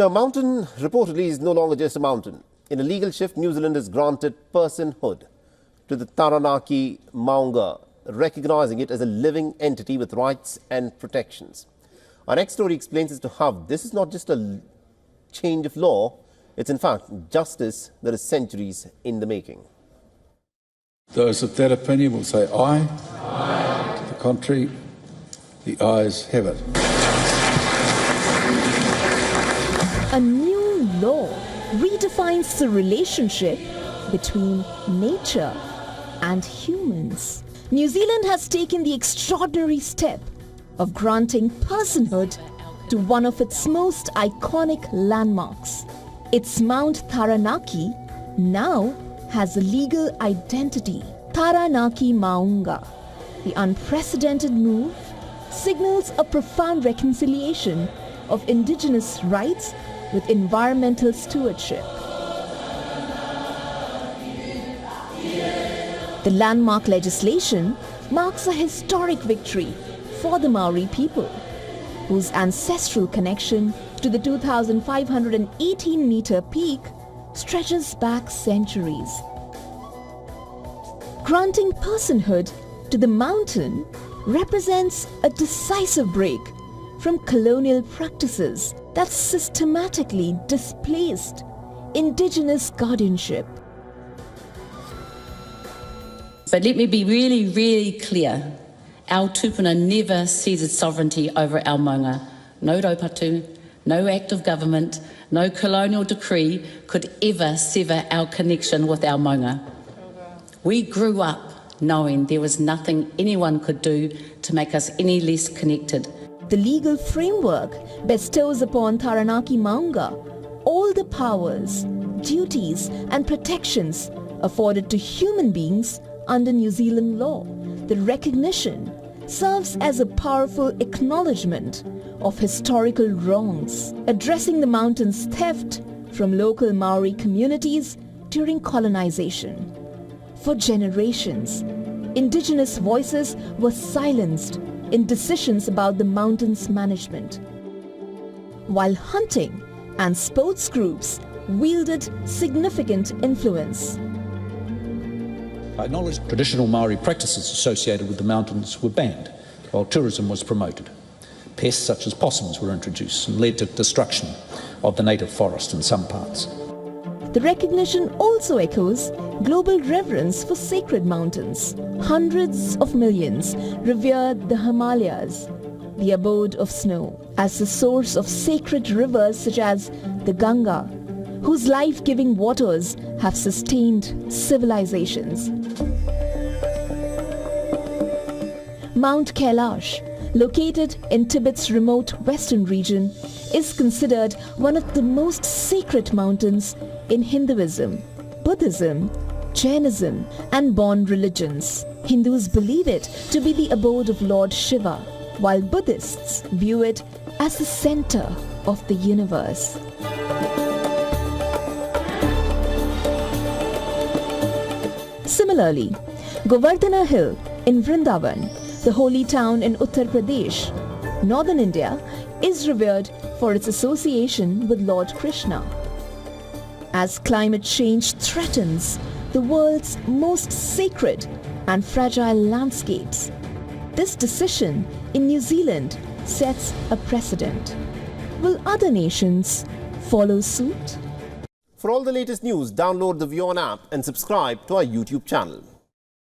Now, mountain reportedly is no longer just a mountain. In a legal shift, New Zealand has granted personhood to the Taranaki Maunga, recognizing it as a living entity with rights and protections. Our next story explains as to how this is not just a change of law, it's in fact justice that is centuries in the making. Those of that opinion will say aye. Aye. To the contrary, the ayes have it. A new law redefines the relationship between nature and humans. New Zealand has taken the extraordinary step of granting personhood to one of its most iconic landmarks. Its Mount Taranaki now has a legal identity. Taranaki Maunga. The unprecedented move signals a profound reconciliation of indigenous rights with environmental stewardship. The landmark legislation marks a historic victory for the Maori people, whose ancestral connection to the 2,518-meter peak stretches back centuries. Granting personhood to the mountain represents a decisive break from colonial practices that systematically displaced indigenous guardianship. But let me be really, really clear. Our tupuna never ceded sovereignty over our maunga. No raupatu, no act of government, no colonial decree could ever sever our connection with our maunga. We grew up knowing there was nothing anyone could do to make us any less connected. The legal framework bestows upon Taranaki Maunga all the powers, duties and protections afforded to human beings under New Zealand law. The recognition serves as a powerful acknowledgement of historical wrongs, addressing the mountain's theft from local Maori communities during colonization. For generations, indigenous voices were silenced in decisions about the mountain's management, while hunting and sports groups wielded significant influence. I acknowledge traditional Maori practices associated with the mountains were banned, while tourism was promoted. Pests such as possums were introduced and led to destruction of the native forest in some parts. The recognition also echoes global reverence for sacred mountains. Hundreds of millions revered the Himalayas, the abode of snow, as the source of sacred rivers such as the Ganga, whose life-giving waters have sustained civilizations. Mount Kailash, located in Tibet's remote western region, is considered one of the most sacred mountains in Hinduism, Buddhism, Jainism and Bon religions. Hindus believe it to be the abode of Lord Shiva, while Buddhists view it as the center of the universe. Similarly, Govardhana Hill in Vrindavan, the holy town in Uttar Pradesh, northern India, is revered for its association with Lord Krishna. As climate change threatens the world's most sacred and fragile landscapes, this decision in New Zealand sets a precedent. Will other nations follow suit? For all the latest news, download the WION app and subscribe to our YouTube channel.